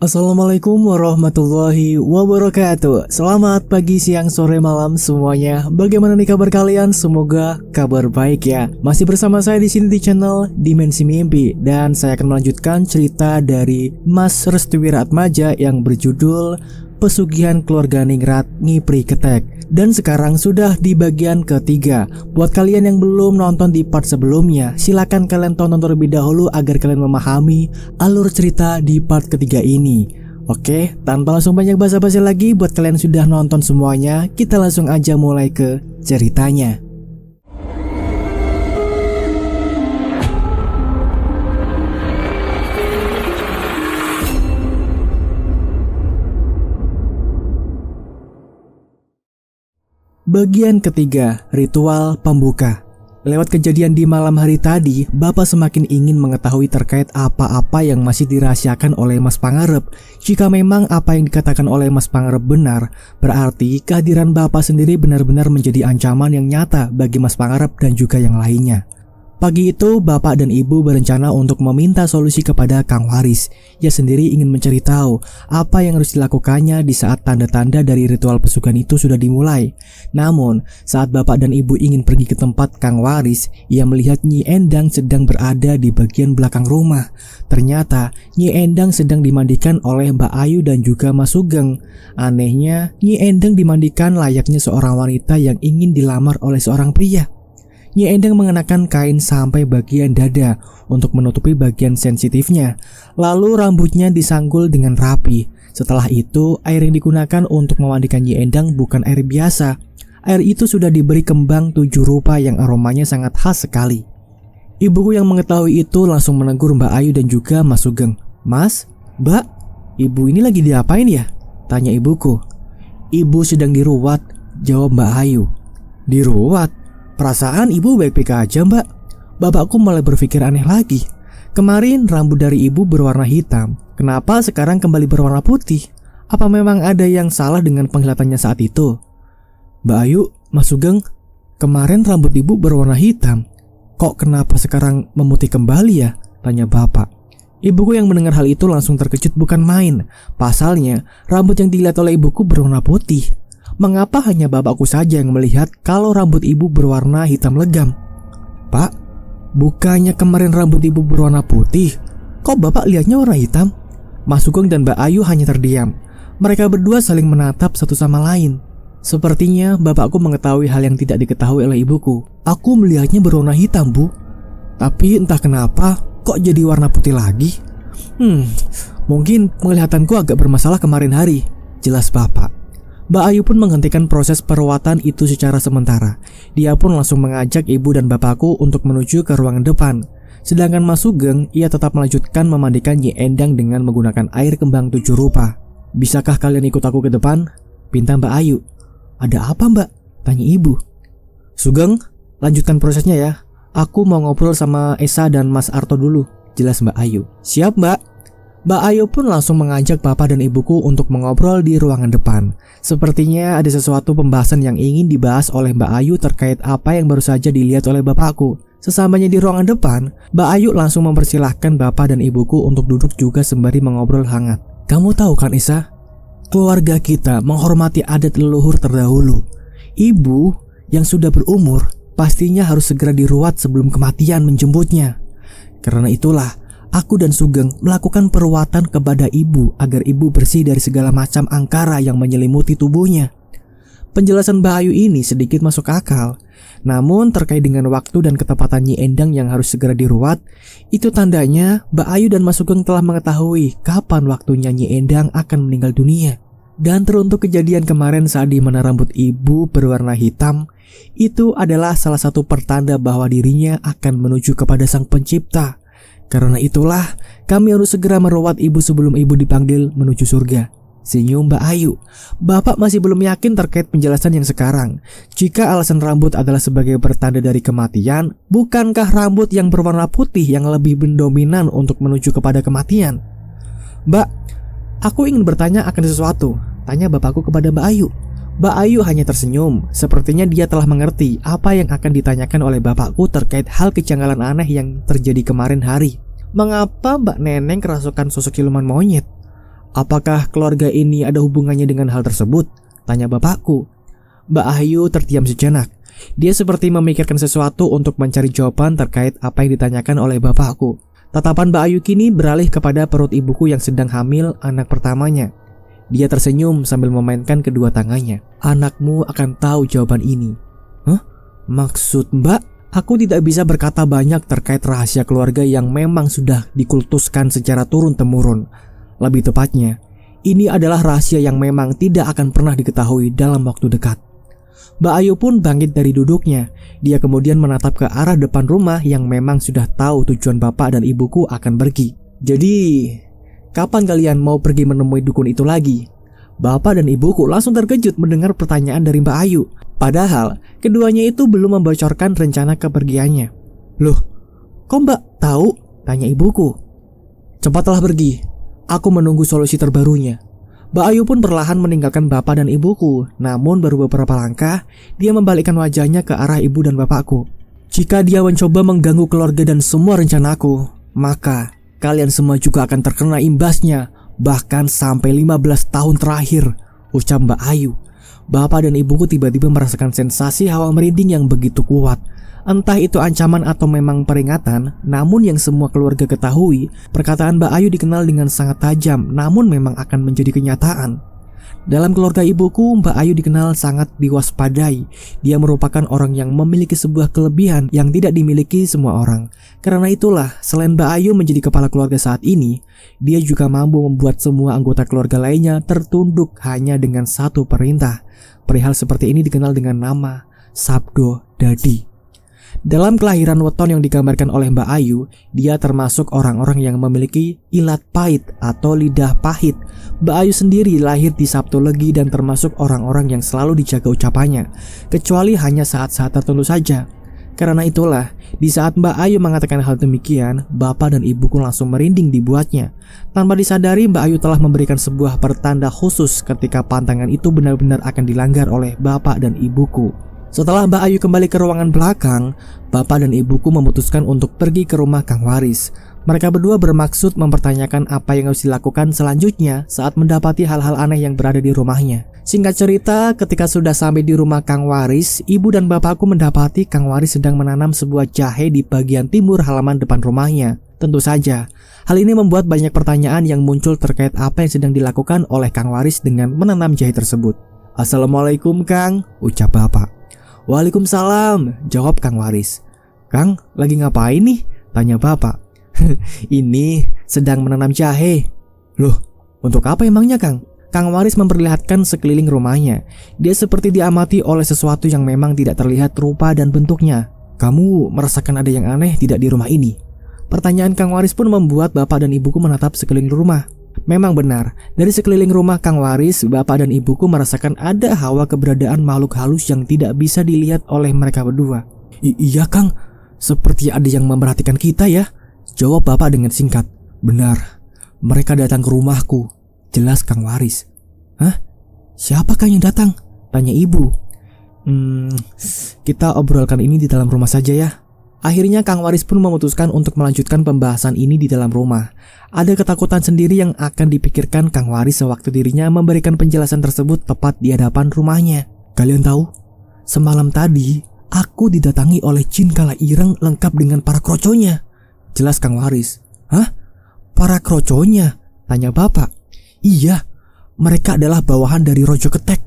Assalamualaikum warahmatullahi wabarakatuh. Selamat pagi, siang, sore, malam semuanya. Bagaimana nih kabar kalian? Semoga kabar baik ya. Masih bersama saya di sini di channel Dimensi Mimpi, dan saya akan melanjutkan cerita dari Mas Restu Wiratmaja yang berjudul Pesugihan Keluarga Ningrat Ngipri Ketek. Dan sekarang sudah di bagian ketiga. Buat kalian yang belum nonton di part sebelumnya, silakan kalian tonton terlebih dahulu agar kalian memahami alur cerita di part ketiga ini. Oke, tanpa langsung banyak basa-basi lagi, buat kalian yang sudah nonton semuanya, kita langsung aja mulai ke ceritanya. Bagian ketiga, ritual pembuka. Lewat kejadian di malam hari tadi, Bapak semakin ingin mengetahui terkait apa-apa yang masih dirahasiakan oleh Mas Pangarep. Jika memang apa yang dikatakan oleh Mas Pangarep benar, berarti kehadiran Bapak sendiri benar-benar menjadi ancaman yang nyata bagi Mas Pangarep dan juga yang lainnya. Pagi itu, Bapak dan Ibu berencana untuk meminta solusi kepada Kang Waris. Ia sendiri ingin mencari tahu apa yang harus dilakukannya di saat tanda-tanda dari ritual pesugihan itu sudah dimulai. Namun, saat Bapak dan Ibu ingin pergi ke tempat Kang Waris, ia melihat Nyi Endang sedang berada di bagian belakang rumah. Ternyata, Nyi Endang sedang dimandikan oleh Mbak Ayu dan juga Mas Sugeng. Anehnya, Nyi Endang dimandikan layaknya seorang wanita yang ingin dilamar oleh seorang pria. Nyi Endang mengenakan kain sampai bagian dada untuk menutupi bagian sensitifnya. Lalu rambutnya disanggul dengan rapi. Setelah itu, air yang digunakan untuk memandikan Nyi Endang bukan air biasa. Air itu sudah diberi kembang 7 rupa yang aromanya sangat khas sekali. Ibuku yang mengetahui itu langsung menegur Mbak Ayu dan juga Mas Sugeng. "Mas, Mbak, ibu ini lagi diapain ya?" tanya ibuku. "Ibu sedang diruat," jawab Mbak Ayu. "Diruat? Perasaan ibu baik-baik aja, Mbak." Bapakku mulai berpikir aneh lagi. Kemarin rambut dari ibu berwarna hitam, kenapa sekarang kembali berwarna putih? Apa memang ada yang salah dengan penglihatannya saat itu? "Mbak Ayu, Mas Sugeng, kemarin rambut ibu berwarna hitam, kok kenapa sekarang memutih kembali ya?" tanya bapak. Ibuku yang mendengar hal itu langsung terkejut bukan main. Pasalnya, rambut yang dilihat oleh ibuku berwarna putih. Mengapa hanya bapakku saja yang melihat kalau rambut ibu berwarna hitam legam? "Pak, bukannya kemarin rambut ibu berwarna putih, kok bapak lihatnya warna hitam?" Mas Sugeng dan Mbak Ayu hanya terdiam. Mereka berdua saling menatap satu sama lain. Sepertinya bapakku mengetahui hal yang tidak diketahui oleh ibuku. "Aku melihatnya berwarna hitam, Bu. Tapi entah kenapa kok jadi warna putih lagi. Mungkin penglihatanku agak bermasalah kemarin hari," jelas bapak. Mbak Ayu pun menghentikan proses perawatan itu secara sementara. Dia pun langsung mengajak ibu dan bapakku untuk menuju ke ruangan depan. Sedangkan Mas Sugeng, ia tetap melanjutkan memandikan Nyi Endang dengan menggunakan air kembang 7 rupa. "Bisakah kalian ikut aku ke depan?" pinta Mbak Ayu. "Ada apa, Mbak?" tanya ibu. "Sugeng, lanjutkan prosesnya ya. Aku mau ngobrol sama Esa dan Mas Arto dulu," jelas Mbak Ayu. "Siap, Mbak." Mbak Ayu pun langsung mengajak bapak dan ibuku untuk mengobrol di ruangan depan. Sepertinya ada sesuatu pembahasan yang ingin dibahas oleh Mbak Ayu terkait apa yang baru saja dilihat oleh bapakku. Sesampainya di ruangan depan, Mbak Ayu langsung mempersilahkan bapak dan ibuku untuk duduk juga sembari mengobrol hangat. "Kamu tahu kan, Isa? Keluarga kita menghormati adat leluhur terdahulu. Ibu yang sudah berumur pastinya harus segera diruat sebelum kematian menjemputnya. Karena itulah aku dan Sugeng melakukan perawatan kepada ibu agar ibu bersih dari segala macam angkara yang menyelimuti tubuhnya." Penjelasan Mbak Ayu ini sedikit masuk akal. Namun terkait dengan waktu dan ketepatan Nyi Endang yang harus segera diruat, itu tandanya Mbak Ayu dan Mas Sugeng telah mengetahui kapan waktunya Nyi Endang akan meninggal dunia. Dan teruntuk kejadian kemarin saat di mana rambut ibu berwarna hitam, itu adalah salah satu pertanda bahwa dirinya akan menuju kepada Sang Pencipta. Karena itulah kami harus segera merawat ibu sebelum ibu dipanggil menuju surga, senyum Mbak Ayu. Bapak masih belum yakin terkait penjelasan yang sekarang. Jika alasan rambut adalah sebagai pertanda dari kematian, bukankah rambut yang berwarna putih yang lebih mendominan untuk menuju kepada kematian? "Mbak, aku ingin bertanya akan sesuatu," tanya bapakku kepada Mbak Ayu. Mbak Ayu hanya tersenyum. Sepertinya dia telah mengerti apa yang akan ditanyakan oleh bapakku terkait hal kejanggalan aneh yang terjadi kemarin hari. Mengapa Mbak Neneng kerasukan sosok siluman monyet? Apakah keluarga ini ada hubungannya dengan hal tersebut? Tanya bapakku. Mbak Ayu terdiam sejenak. Dia seperti memikirkan sesuatu untuk mencari jawaban terkait apa yang ditanyakan oleh bapakku. Tatapan Mbak Ayu kini beralih kepada perut ibuku yang sedang hamil anak pertamanya. Dia tersenyum sambil memainkan kedua tangannya. Anakmu akan tahu jawaban ini. Hah? Maksud Mbak? Aku tidak bisa berkata banyak terkait rahasia keluarga yang memang sudah dikultuskan secara turun-temurun. Lebih tepatnya, ini adalah rahasia yang memang tidak akan pernah diketahui dalam waktu dekat. Mbak Ayu pun bangkit dari duduknya. Dia kemudian menatap ke arah depan rumah yang memang sudah tahu tujuan bapak dan ibuku akan pergi. Jadi, kapan kalian mau pergi menemui dukun itu lagi? Bapak dan ibuku langsung terkejut mendengar pertanyaan dari Mbak Ayu. Padahal, keduanya itu belum membocorkan rencana kepergiannya. Loh, kok Mbak tahu? Tanya ibuku. Cepatlah pergi. Aku menunggu solusi terbarunya. Mbak Ayu pun perlahan meninggalkan bapak dan ibuku. Namun baru beberapa langkah, dia membalikkan wajahnya ke arah ibu dan bapakku. Jika dia mencoba mengganggu keluarga dan semua rencanaku, maka kalian semua juga akan terkena imbasnya. Bahkan sampai 15 tahun terakhir, ucap Mbak Ayu. Bapak dan ibuku tiba-tiba merasakan sensasi hawa merinding yang begitu kuat. Entah itu ancaman atau memang peringatan, namun yang semua keluarga ketahui, perkataan Mbak Ayu dikenal dengan sangat tajam, namun memang akan menjadi kenyataan. Dalam keluarga ibuku, Mbak Ayu dikenal sangat diwaspadai. Dia merupakan orang yang memiliki sebuah kelebihan yang tidak dimiliki semua orang. Karena itulah, selain Mbak Ayu menjadi kepala keluarga saat ini, dia juga mampu membuat semua anggota keluarga lainnya tertunduk hanya dengan satu perintah. Perihal seperti ini dikenal dengan nama Sabdo Dadi. Dalam kelahiran weton yang digambarkan oleh Mbak Ayu, dia termasuk orang-orang yang memiliki ilat pahit atau lidah pahit. Mbak Ayu sendiri lahir di Sabtu Legi dan termasuk orang-orang yang selalu dijaga ucapannya, kecuali hanya saat-saat tertentu saja. Karena itulah, di saat Mbak Ayu mengatakan hal demikian, bapak dan ibuku langsung merinding dibuatnya. Tanpa disadari, Mbak Ayu telah memberikan sebuah pertanda khusus ketika pantangan itu benar-benar akan dilanggar oleh bapak dan ibuku. Setelah Mbak Ayu kembali ke ruangan belakang, bapak dan ibuku memutuskan untuk pergi ke rumah Kang Waris. Mereka berdua bermaksud mempertanyakan apa yang harus dilakukan selanjutnya saat mendapati hal-hal aneh yang berada di rumahnya. Singkat cerita, ketika sudah sampai di rumah Kang Waris, ibu dan bapakku mendapati Kang Waris sedang menanam sebuah jahe di bagian timur halaman depan rumahnya. Tentu saja, hal ini membuat banyak pertanyaan yang muncul terkait apa yang sedang dilakukan oleh Kang Waris dengan menanam jahe tersebut. Assalamualaikum Kang, ucap bapak. Waalaikumsalam, jawab Kang Waris. Kang, lagi ngapain nih? Tanya bapak. Ini sedang menanam jahe. Loh, untuk apa emangnya Kang? Kang Waris memperlihatkan sekeliling rumahnya. Dia seperti diamati oleh sesuatu yang memang tidak terlihat rupa dan bentuknya. Kamu merasakan ada yang aneh tidak di rumah ini? Pertanyaan Kang Waris pun membuat bapak dan ibuku menatap sekeliling rumah. Memang benar, dari sekeliling rumah Kang Waris, bapak dan ibuku merasakan ada hawa keberadaan makhluk halus yang tidak bisa dilihat oleh mereka berdua. Iya Kang, seperti ada yang memperhatikan kita ya, jawab bapak dengan singkat. Benar, mereka datang ke rumahku, jelas Kang Waris. Hah? Siapakah yang datang? Tanya ibu. Kita obrolkan ini di dalam rumah saja ya. Akhirnya Kang Waris pun memutuskan untuk melanjutkan pembahasan ini di dalam rumah. Ada ketakutan sendiri yang akan dipikirkan Kang Waris sewaktu dirinya memberikan penjelasan tersebut tepat di hadapan rumahnya. Kalian tahu, semalam tadi aku didatangi oleh jin kala ireng lengkap dengan para kroconya, jelas Kang Waris. Hah? Para kroconya? Tanya bapak. Iya, mereka adalah bawahan dari Rojo Ketek.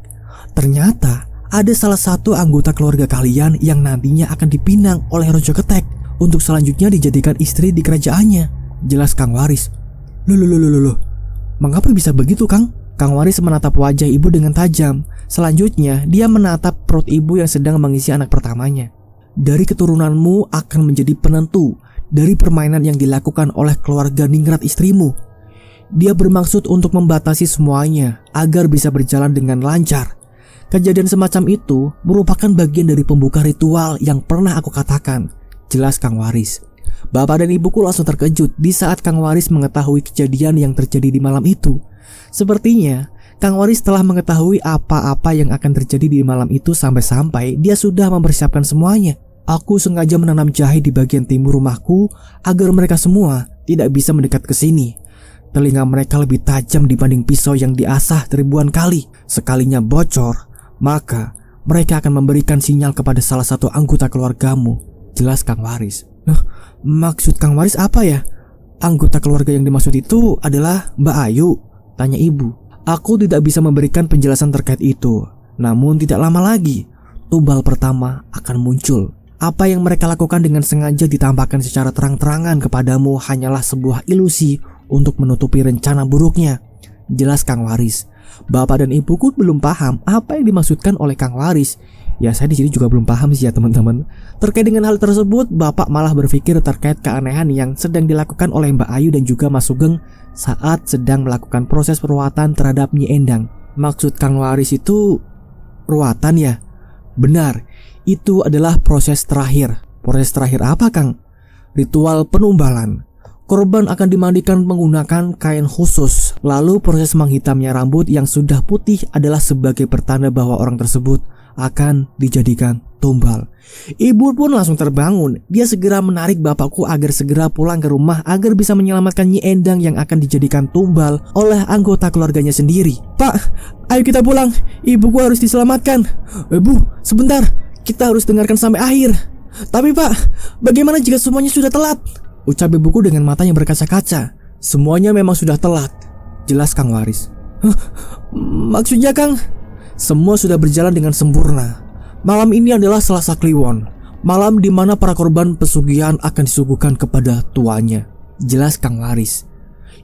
Ternyata ada salah satu anggota keluarga kalian yang nantinya akan dipinang oleh Rojo Ketek untuk selanjutnya dijadikan istri di kerajaannya, jelas Kang Waris. Loh, mengapa bisa begitu Kang? Kang Waris menatap wajah ibu dengan tajam. Selanjutnya dia menatap perut ibu yang sedang mengisi anak pertamanya. Dari keturunanmu akan menjadi penentu dari permainan yang dilakukan oleh keluarga ningrat istrimu. Dia bermaksud untuk membatasi semuanya agar bisa berjalan dengan lancar. Kejadian semacam itu merupakan bagian dari pembuka ritual yang pernah aku katakan, jelas Kang Waris. Bapak dan ibuku langsung terkejut di saat Kang Waris mengetahui kejadian yang terjadi di malam itu. Sepertinya Kang Waris telah mengetahui apa-apa yang akan terjadi di malam itu sampai-sampai dia sudah mempersiapkan semuanya. Aku sengaja menanam jahe di bagian timur rumahku agar mereka semua tidak bisa mendekat ke sini. Telinga mereka lebih tajam dibanding pisau yang diasah ribuan kali. Sekalinya bocor, maka mereka akan memberikan sinyal kepada salah satu anggota keluargamu. Jelas Kang Waris. Maksud Kang Waris apa ya? Anggota keluarga yang dimaksud itu adalah Mbak Ayu? Tanya ibu. Aku tidak bisa memberikan penjelasan terkait itu. Namun tidak lama lagi, tumbal pertama akan muncul. Apa yang mereka lakukan dengan sengaja ditampakkan secara terang-terangan kepadamu hanyalah sebuah ilusi untuk menutupi rencana buruknya. Jelas Kang Waris. Bapak dan ibuku belum paham apa yang dimaksudkan oleh Kang Waris. Ya saya di sini juga belum paham sih ya teman-teman. Terkait dengan hal tersebut, Bapak malah berpikir terkait keanehan yang sedang dilakukan oleh Mbak Ayu dan juga Mas Sugeng saat sedang melakukan proses perawatan terhadap Nyi Endang. Maksud Kang Waris itu ruatan ya? Benar, itu adalah proses terakhir. Proses terakhir apa Kang? Ritual penumbalan. Korban akan dimandikan menggunakan kain khusus. Lalu proses menghitamnya rambut yang sudah putih adalah sebagai pertanda bahwa orang tersebut akan dijadikan tumbal. Ibu pun langsung terbangun. Dia segera menarik bapakku agar segera pulang ke rumah agar bisa menyelamatkan Nyi Endang yang akan dijadikan tumbal oleh anggota keluarganya sendiri. Pak, ayo kita pulang. Ibuku harus diselamatkan. Bu, sebentar. Kita harus dengarkan sampai akhir. Tapi Pak, bagaimana jika semuanya sudah telat? Ucap ibuku dengan mata yang berkaca-kaca. Semuanya memang sudah telat. Jelas Kang Waris. Maksudnya Kang? Semua sudah berjalan dengan sempurna. Malam ini adalah Selasa Kliwon, malam di mana para korban pesugihan akan disuguhkan kepada tuannya. Jelas Kang Waris.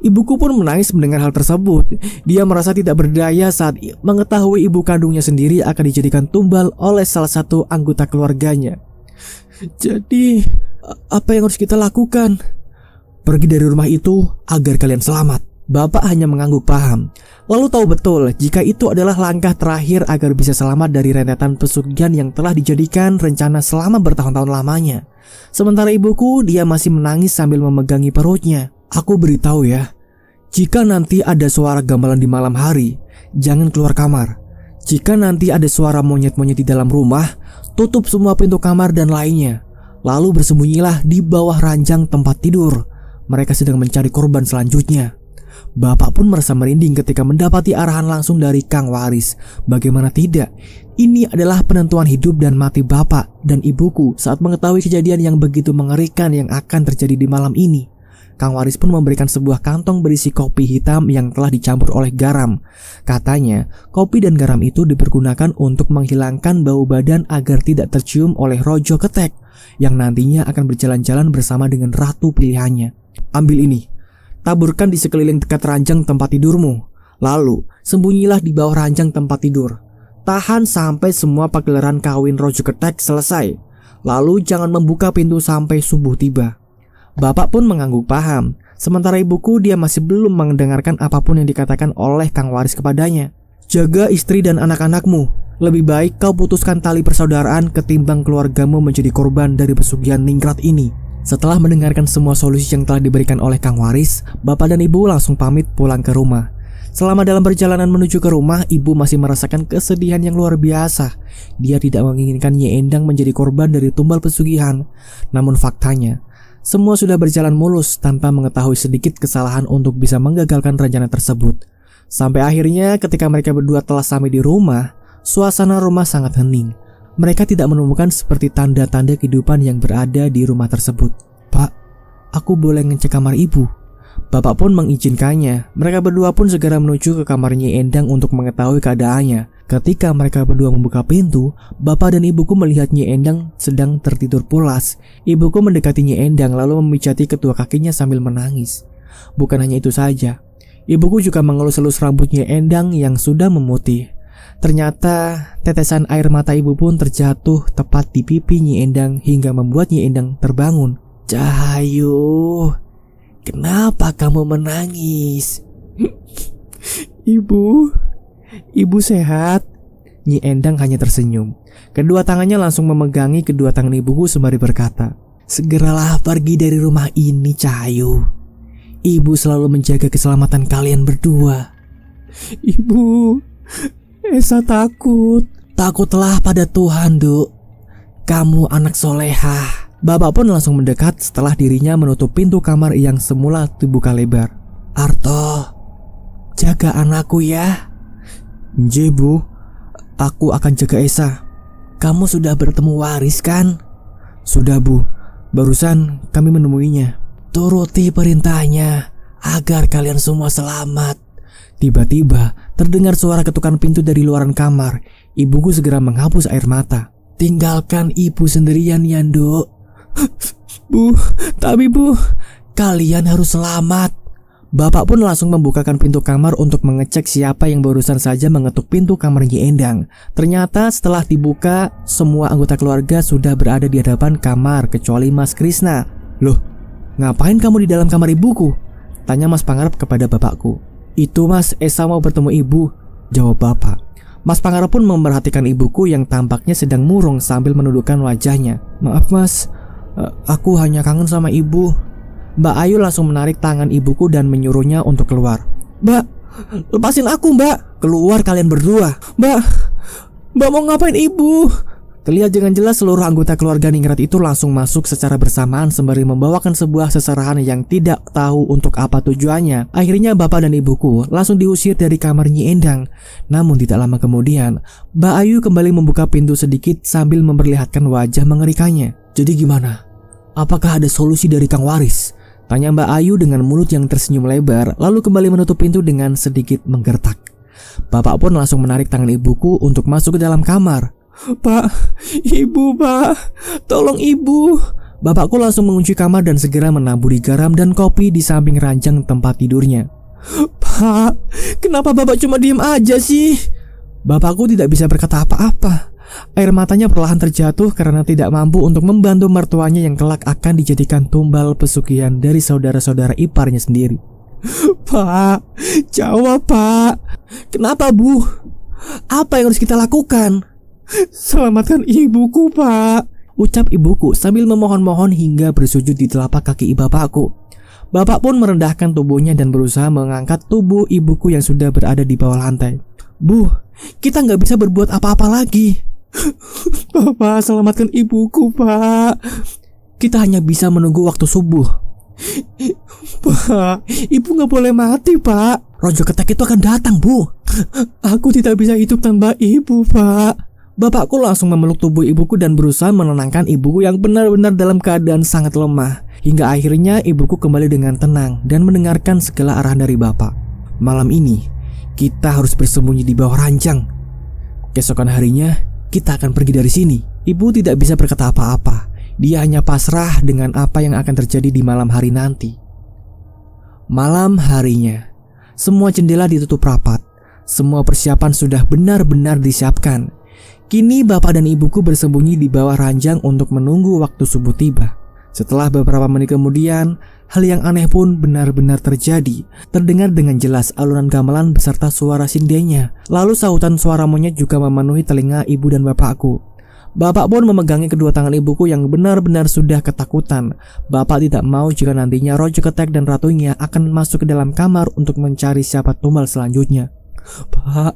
Ibuku pun menangis mendengar hal tersebut. Dia merasa tidak berdaya saat mengetahui ibu kandungnya sendiri akan dijadikan tumbal oleh salah satu anggota keluarganya. Jadi, apa yang harus kita lakukan? Pergi dari rumah itu agar kalian selamat. Bapak hanya mengangguk paham. Lalu tahu betul jika itu adalah langkah terakhir agar bisa selamat dari rentetan pesugihan yang telah dijadikan rencana selama bertahun-tahun lamanya. Sementara ibuku, dia masih menangis sambil memegangi perutnya. Aku beritahu ya, jika nanti ada suara gamelan di malam hari, jangan keluar kamar. Jika nanti ada suara monyet-monyet di dalam rumah, tutup semua pintu kamar dan lainnya. Lalu bersembunyilah di bawah ranjang tempat tidur. Mereka sedang mencari korban selanjutnya. Bapak pun merasa merinding ketika mendapati arahan langsung dari Kang Waris. Bagaimana tidak, ini adalah penentuan hidup dan mati bapak dan ibuku saat mengetahui kejadian yang begitu mengerikan yang akan terjadi di malam ini. Kang Waris pun memberikan sebuah kantong berisi kopi hitam yang telah dicampur oleh garam. Katanya, kopi dan garam itu dipergunakan untuk menghilangkan bau badan agar tidak tercium oleh Rojo Ketek yang nantinya akan berjalan-jalan bersama dengan ratu pilihannya. Ambil ini, taburkan di sekeliling dekat ranjang tempat tidurmu. Lalu, sembunyilah di bawah ranjang tempat tidur. Tahan sampai semua pagelaran kawin Rojo Ketek selesai. Lalu jangan membuka pintu sampai subuh tiba. Bapak pun mengangguk paham. Sementara ibuku, dia masih belum mendengarkan apapun yang dikatakan oleh Kang Waris kepadanya. Jaga istri dan anak-anakmu. Lebih baik kau putuskan tali persaudaraan ketimbang keluargamu menjadi korban dari pesugihan ningrat ini. Setelah mendengarkan semua solusi yang telah diberikan oleh Kang Waris, bapak dan ibu langsung pamit pulang ke rumah. Selama dalam perjalanan menuju ke rumah, ibu masih merasakan kesedihan yang luar biasa. Dia tidak menginginkan Nyi Endang menjadi korban dari tumbal pesugihan. Namun faktanya, semua sudah berjalan mulus tanpa mengetahui sedikit kesalahan untuk bisa menggagalkan rencana tersebut. Sampai akhirnya ketika mereka berdua telah sampai di rumah, suasana rumah sangat hening. Mereka tidak menemukan seperti tanda-tanda kehidupan yang berada di rumah tersebut. Pak, aku boleh ngecek kamar ibu? Bapak pun mengizinkannya. Mereka berdua pun segera menuju ke kamar Nyi Endang untuk mengetahui keadaannya. Ketika mereka berdua membuka pintu, bapak dan ibuku melihat Nyi Endang sedang tertidur pulas. Ibuku mendekati Nyi Endang lalu memijati kedua kakinya sambil menangis. Bukan hanya itu saja, ibuku juga mengelus-elus rambut Nyi Endang yang sudah memutih. Ternyata tetesan air mata ibu pun terjatuh tepat di pipi Nyi Endang hingga membuat Nyi Endang terbangun. Cahayu, kenapa kamu menangis? Ibu sehat. Nyi Endang hanya tersenyum. Kedua tangannya langsung memegangi kedua tangan ibuku sembari berkata, segeralah pergi dari rumah ini, Cahayu. Ibu selalu menjaga keselamatan kalian berdua. Ibu, Esa takut. Takutlah pada Tuhan, Duk. Kamu anak solehah. Bapak pun langsung mendekat setelah dirinya menutup pintu kamar yang semula dibuka lebar. Arto, jaga anakku ya. Nje Bu, aku akan jaga Esa. Kamu sudah bertemu Waris kan? Sudah Bu, barusan kami menemuinya. Turuti perintahnya agar kalian semua selamat. Tiba-tiba terdengar suara ketukan pintu dari luaran kamar. Ibuku segera menghapus air mata. Tinggalkan ibu sendirian ya, Nduk. Bu, tapi Bu, kalian harus selamat. Bapak pun langsung membukakan pintu kamar untuk mengecek siapa yang barusan saja mengetuk pintu kamar Nyi Endang. Ternyata setelah dibuka, semua anggota keluarga sudah berada di hadapan kamar kecuali Mas Krisna. Loh, ngapain kamu di dalam kamar ibuku? Tanya Mas Pangarep kepada bapakku. Itu Mas, Esa mau bertemu ibu, jawab bapak. Mas Pangarep pun memperhatikan ibuku yang tampaknya sedang murung sambil menundukkan wajahnya. Maaf Mas, aku hanya kangen sama ibu. Mbak Ayu langsung menarik tangan ibuku dan menyuruhnya untuk keluar. Mbak, lepasin aku Mbak. Keluar kalian berdua. Mbak mau ngapain ibu? Terlihat dengan jelas seluruh anggota keluarga Ningrat itu langsung masuk secara bersamaan sembari membawakan sebuah seserahan yang tidak tahu untuk apa tujuannya. Akhirnya bapak dan ibuku langsung diusir dari kamar Nyi Endang. Namun tidak lama kemudian, Mbak Ayu kembali membuka pintu sedikit sambil memperlihatkan wajah mengerikannya. Jadi gimana? Apakah ada solusi dari Kang Waris? Tanya Mbak Ayu dengan mulut yang tersenyum lebar, lalu kembali menutup pintu dengan sedikit menggertak. Bapak pun langsung menarik tangan ibuku untuk masuk ke dalam kamar. Pak, ibu Pak, tolong ibu. Bapakku langsung mengunci kamar dan segera menaburi garam dan kopi di samping ranjang tempat tidurnya. Pak, kenapa Bapak cuma diam aja sih? Bapakku tidak bisa berkata apa-apa. Air matanya perlahan terjatuh karena tidak mampu untuk membantu mertuanya yang kelak akan dijadikan tumbal pesugihan dari saudara-saudara iparnya sendiri. Pak, jawab Pak. Kenapa Bu? Apa yang harus kita lakukan? Selamatkan ibuku Pak, ucap ibuku sambil memohon-mohon hingga bersujud di telapak kaki bapakku. Bapak pun merendahkan tubuhnya dan berusaha mengangkat tubuh ibuku yang sudah berada di bawah lantai. Bu, kita nggak bisa berbuat apa-apa lagi. Bapak, selamatkan ibuku Pak. Kita hanya bisa menunggu waktu subuh. Pak, ibu nggak boleh mati Pak. Rojo Ketek itu akan datang Bu. Aku tidak bisa hidup tanpa ibu Pak. Bapakku langsung memeluk tubuh ibuku dan berusaha menenangkan ibuku yang benar-benar dalam keadaan sangat lemah. Hingga akhirnya ibuku kembali dengan tenang dan mendengarkan segala arahan dari bapak. Malam ini kita harus bersembunyi di bawah ranjang. Keesokan harinya kita akan pergi dari sini. Ibu tidak bisa berkata apa-apa. Dia hanya pasrah dengan apa yang akan terjadi di malam hari nanti. Malam harinya, semua jendela ditutup rapat. Semua persiapan sudah benar-benar disiapkan. Kini bapak dan ibuku bersembunyi di bawah ranjang untuk menunggu waktu subuh tiba. Setelah beberapa menit kemudian, hal yang aneh pun benar-benar terjadi. Terdengar dengan jelas alunan gamelan beserta suara sindenya. Lalu sahutan suara monyet juga memenuhi telinga ibu dan bapakku. Bapak pun memegangi kedua tangan ibuku yang benar-benar sudah ketakutan. Bapak tidak mau jika nantinya Rojo Ketek dan ratunya akan masuk ke dalam kamar untuk mencari siapa tumbal selanjutnya. Pak,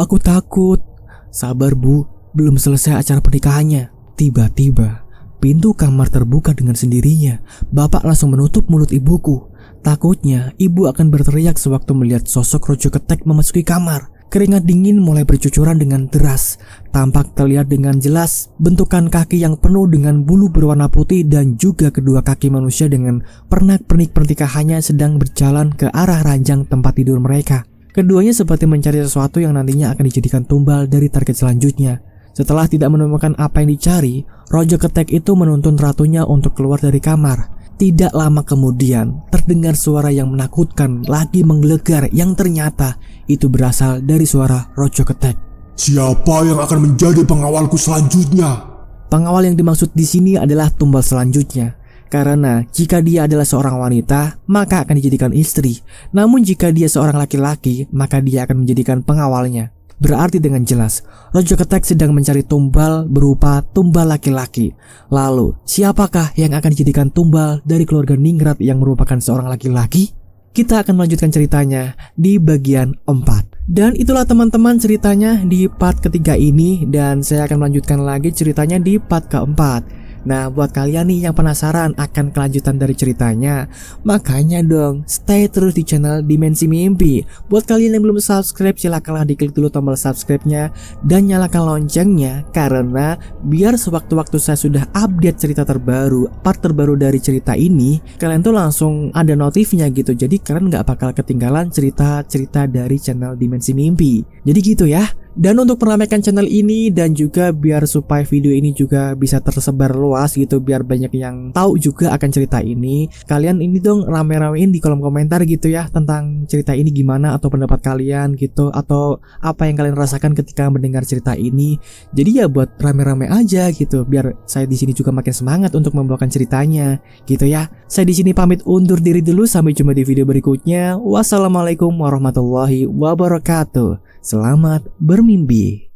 aku takut. Sabar Bu, belum selesai acara pernikahannya. Tiba-tiba pintu kamar terbuka dengan sendirinya. Bapak langsung menutup mulut ibuku. Takutnya ibu akan berteriak sewaktu melihat sosok Rojo Ketek memasuki kamar. Keringat dingin mulai bercucuran dengan deras. Tampak terlihat dengan jelas bentukan kaki yang penuh dengan bulu berwarna putih dan juga kedua kaki manusia dengan pernak-pernik pernikahannya sedang berjalan ke arah ranjang tempat tidur mereka. Keduanya seperti mencari sesuatu yang nantinya akan dijadikan tumbal dari target selanjutnya. Setelah tidak menemukan apa yang dicari, Rojo Ketek itu menuntun ratunya untuk keluar dari kamar. Tidak lama kemudian, terdengar suara yang menakutkan lagi menggelegar yang ternyata itu berasal dari suara Rojo Ketek. Siapa yang akan menjadi pengawalku selanjutnya? Pengawal yang dimaksud di sini adalah tumbal selanjutnya. Karena jika dia adalah seorang wanita, maka akan dijadikan istri. Namun jika dia seorang laki-laki, maka dia akan menjadikan pengawalnya. Berarti dengan jelas, Rojo Ketek sedang mencari tumbal berupa tumbal laki-laki. Lalu, siapakah yang akan dijadikan tumbal dari keluarga Ningrat yang merupakan seorang laki-laki? Kita akan melanjutkan ceritanya di bagian 4. Dan itulah teman-teman ceritanya di part ketiga ini. Dan saya akan melanjutkan lagi ceritanya di part keempat. Nah, buat kalian nih yang penasaran akan kelanjutan dari ceritanya, makanya dong stay terus di channel Dimensi Mimpi. Buat kalian yang belum subscribe, silakanlah diklik dulu tombol subscribe-nya dan nyalakan loncengnya, karena biar sewaktu-waktu saya sudah update cerita terbaru, part terbaru dari cerita ini, kalian tuh langsung ada notifnya gitu. Jadi kalian nggak bakal ketinggalan cerita-cerita dari channel Dimensi Mimpi. Jadi gitu ya. Dan untuk meramaikan channel ini dan juga biar supaya video ini juga bisa tersebar luas gitu, biar banyak yang tahu juga akan cerita ini, kalian ini dong rame-ramein di kolom komentar gitu ya tentang cerita ini gimana, atau pendapat kalian gitu, atau apa yang kalian rasakan ketika mendengar cerita ini. Jadi ya buat rame-rame aja gitu, biar saya di sini juga makin semangat untuk membawakan ceritanya gitu ya. Saya di sini pamit undur diri dulu, sampai jumpa di video berikutnya. Wassalamualaikum warahmatullahi wabarakatuh. Selamat bermimpi.